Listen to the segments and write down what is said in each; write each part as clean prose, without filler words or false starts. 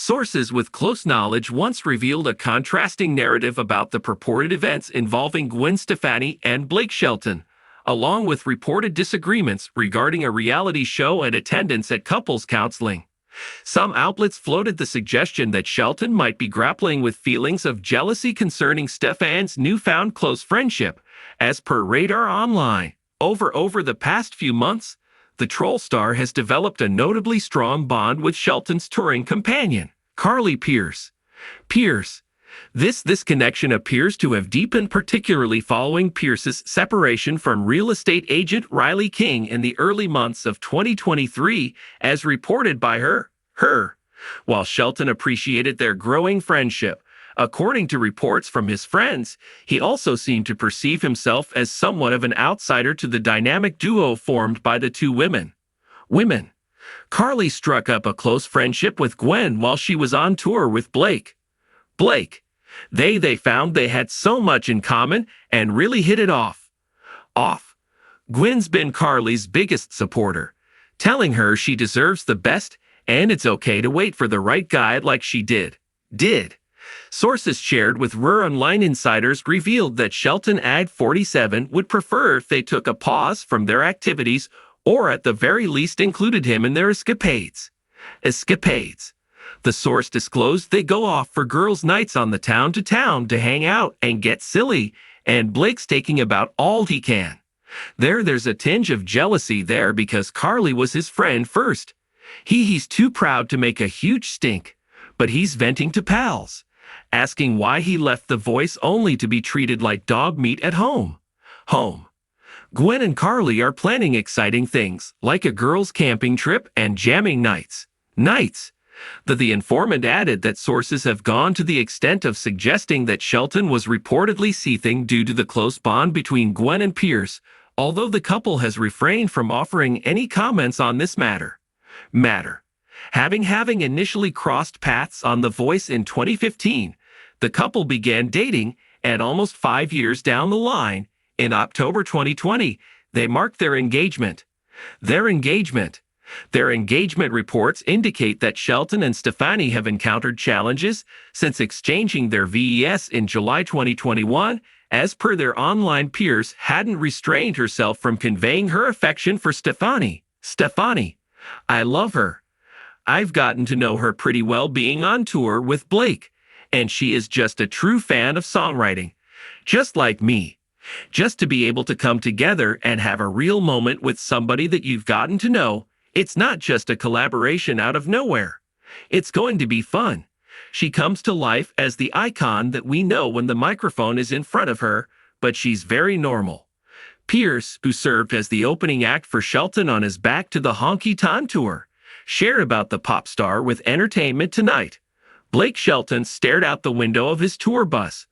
Sources with close knowledge once revealed a contrasting narrative about the purported events involving Gwen Stefani and Blake Shelton, along with reported disagreements regarding a reality show and attendance at couples counseling. Some outlets floated the suggestion that Shelton might be grappling with feelings of jealousy concerning Stefani's newfound close friendship, as per Radar Online. Over the past few months, the troll star has developed a notably strong bond with Shelton's touring companion, Carly Pearce. This connection appears to have deepened, particularly following Pearce's separation from real estate agent Riley King in the early months of 2023, as reported by her. While Shelton appreciated their growing friendship, according to reports from his friends, he also seemed to perceive himself as somewhat of an outsider to the dynamic duo formed by the two women. Carly struck up a close friendship with Gwen while she was on tour with Blake. They found they had so much in common and really hit it off. Gwen's been Carly's biggest supporter, telling her she deserves the best and it's okay to wait for the right guy like she did. Sources shared with Rur Online insiders revealed that Shelton Ag 47 would prefer if they took a pause from their activities or at the very least included him in their escapades. The source disclosed they go off for girls' nights on the town to hang out and get silly, and Blake's taking about all he can. There's a tinge of jealousy there because Carly was his friend first. He's too proud to make a huge stink, but he's venting to pals, asking why he left The Voice only to be treated like dog meat at home. Gwen and Carly are planning exciting things, like a girls' camping trip and jamming nights. The informant added that sources have gone to the extent of suggesting that Shelton was reportedly seething due to the close bond between Gwen and Pearce, although the couple has refrained from offering any comments on this matter. Having initially crossed paths on The Voice in 2015, the couple began dating, and almost 5 years down the line, in October 2020, they marked their engagement. Their engagement reports indicate that Shelton and Stefani have encountered challenges since exchanging their VES in July 2021. As per their online peers, hadn't restrained herself from conveying her affection for Stefani. I love her. I've gotten to know her pretty well being on tour with Blake, and she is just a true fan of songwriting, just like me. Just to be able to come together and have a real moment with somebody that you've gotten to know, it's not just a collaboration out of nowhere. It's going to be fun. She comes to life as the icon that we know when the microphone is in front of her, but she's very normal. Pearce, who served as the opening act for Shelton on his Back to the Honky Tonk tour, shared about the pop star with Entertainment Tonight. Blake Shelton stared out the window of his tour bus,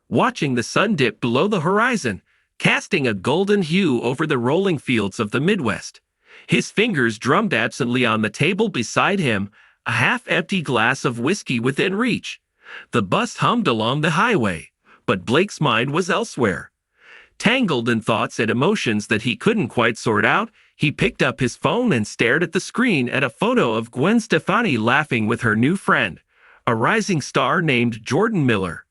watching the sun dip below the horizon, casting a golden hue over the rolling fields of the Midwest. His fingers drummed absently on the table beside him, a half-empty glass of whiskey within reach. The bus hummed along the highway, but Blake's mind was elsewhere. Tangled in thoughts and emotions that he couldn't quite sort out, he picked up his phone and stared at the screen at a photo of Gwen Stefani laughing with her new friend, a rising star named Jordan Miller.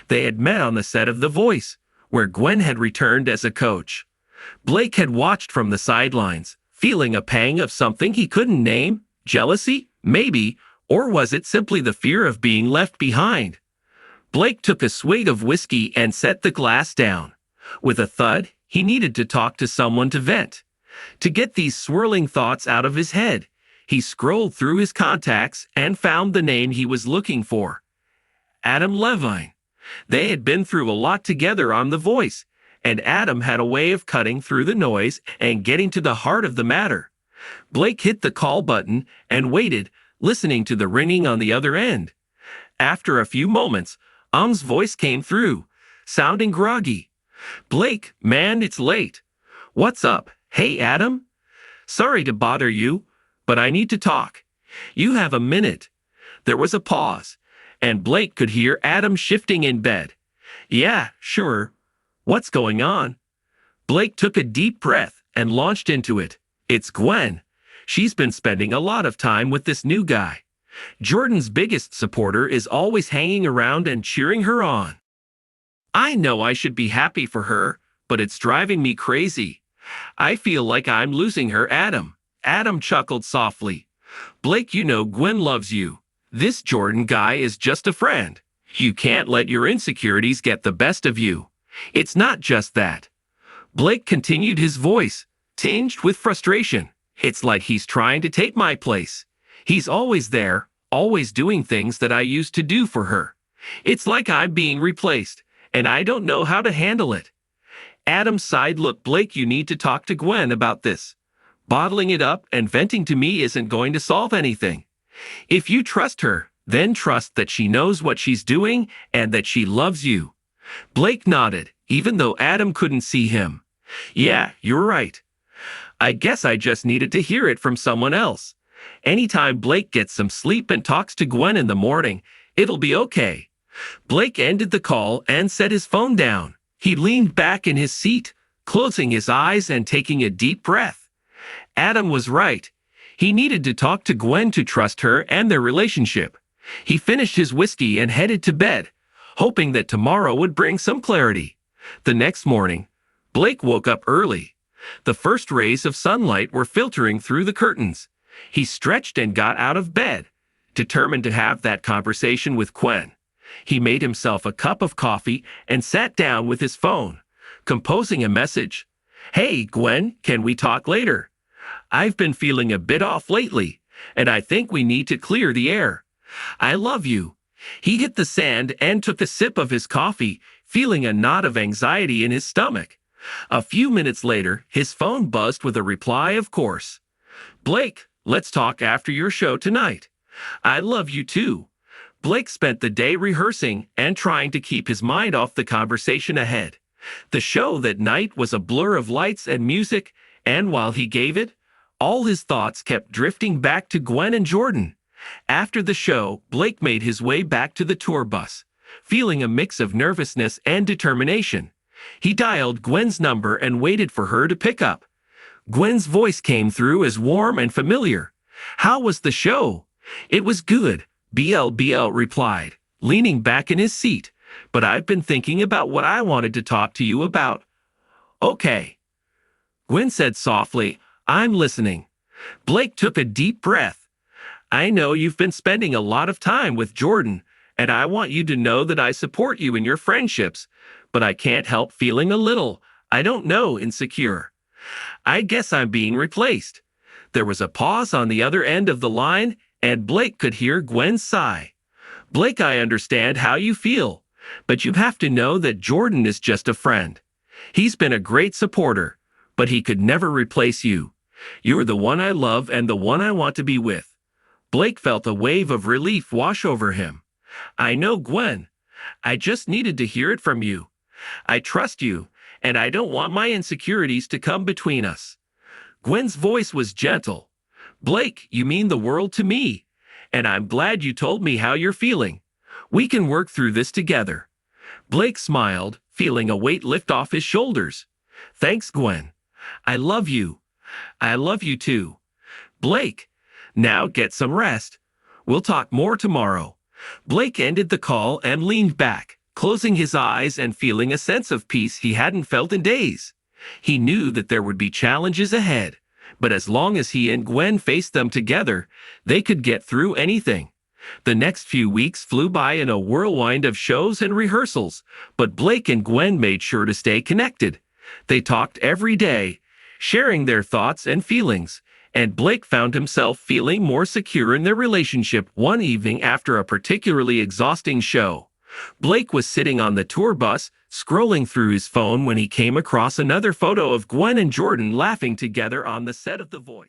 They had met on the set of The Voice, where Gwen had returned as a coach. Blake had watched from the sidelines, feeling a pang of something he couldn't name. Jealousy, maybe, or was it simply the fear of being left behind? Blake took a swig of whiskey and set the glass down. With a thud, he needed to talk to someone to vent. To get these swirling thoughts out of his head, he scrolled through his contacts and found the name he was looking for. Adam Levine. They had been through a lot together on The Voice, and Adam had a way of cutting through the noise and getting to the heart of the matter. Blake hit the call button and waited, listening to the ringing on the other end. After a few moments, Um's voice came through, sounding groggy. "Blake, man, it's late. What's up? Hey, Adam? Sorry to bother you, but I need to talk. You have a minute." There was a pause, and Blake could hear Adam shifting in bed. "Yeah, sure. What's going on?" Blake took a deep breath and launched into it. "It's Gwen. She's been spending a lot of time with this new guy. Jordan's biggest supporter is always hanging around and cheering her on. I know I should be happy for her, but it's driving me crazy. I feel like I'm losing her, Adam. Adam chuckled softly. Blake, you know Gwen loves you. This Jordan guy is just a friend. You can't let your insecurities get the best of you. It's not just that. Blake continued, his voice tinged with frustration. It's like he's trying to take my place. He's always there, always doing things that I used to do for her. It's like I'm being replaced, and I don't know how to handle it. Adam sighed. Look, Blake, you need to talk to Gwen about this. Bottling it up and venting to me isn't going to solve anything. If you trust her, then trust that she knows what she's doing and that she loves you. Blake nodded, even though Adam couldn't see him. Yeah, you're right. I guess I just needed to hear it from someone else. Anytime Blake gets some sleep and talks to Gwen in the morning, it'll be okay. Blake ended the call and set his phone down. He leaned back in his seat, closing his eyes and taking a deep breath. Adam was right. He needed to talk to Gwen to trust her and their relationship. He finished his whiskey and headed to bed, hoping that tomorrow would bring some clarity. The next morning, Blake woke up early. The first rays of sunlight were filtering through the curtains. He stretched and got out of bed, determined to have that conversation with Gwen. He made himself a cup of coffee and sat down with his phone, composing a message. Hey, Gwen, can we talk later? I've been feeling a bit off lately, and I think we need to clear the air. I love you. He hit the sand and took a sip of his coffee, feeling a knot of anxiety in his stomach. A few minutes later, his phone buzzed with a reply, of course. Blake, let's talk after your show tonight. I love you too. Blake spent the day rehearsing and trying to keep his mind off the conversation ahead. The show that night was a blur of lights and music, and while he gave it, all his thoughts kept drifting back to Gwen and Jordan. After the show, Blake made his way back to the tour bus, feeling a mix of nervousness and determination. He dialed Gwen's number and waited for her to pick up. Gwen's voice came through as warm and familiar. How was the show? It was good, BL replied, leaning back in his seat. But I've been thinking about what I wanted to talk to you about. Okay. Gwen said softly, I'm listening. Blake took a deep breath. I know you've been spending a lot of time with Jordan, and I want you to know that I support you in your friendships, but I can't help feeling a little, I don't know, insecure. I guess I'm being replaced. There was a pause on the other end of the line, and Blake could hear Gwen's sigh. Blake, I understand how you feel, but you have to know that Jordan is just a friend. He's been a great supporter, but he could never replace you. You're the one I love and the one I want to be with. Blake felt a wave of relief wash over him. I know, Gwen. I just needed to hear it from you. I trust you, and I don't want my insecurities to come between us. Gwen's voice was gentle. Blake, you mean the world to me, and I'm glad you told me how you're feeling. We can work through this together. Blake smiled, feeling a weight lift off his shoulders. Thanks, Gwen. I love you. I love you too. Blake, now get some rest. We'll talk more tomorrow. Blake ended the call and leaned back, closing his eyes and feeling a sense of peace he hadn't felt in days. He knew that there would be challenges ahead, but as long as he and Gwen faced them together, they could get through anything. The next few weeks flew by in a whirlwind of shows and rehearsals, but Blake and Gwen made sure to stay connected. They talked every day, sharing their thoughts and feelings, and Blake found himself feeling more secure in their relationship one evening after a particularly exhausting show. Blake was sitting on the tour bus, scrolling through his phone when he came across another photo of Gwen and Jordan laughing together on the set of The Voice.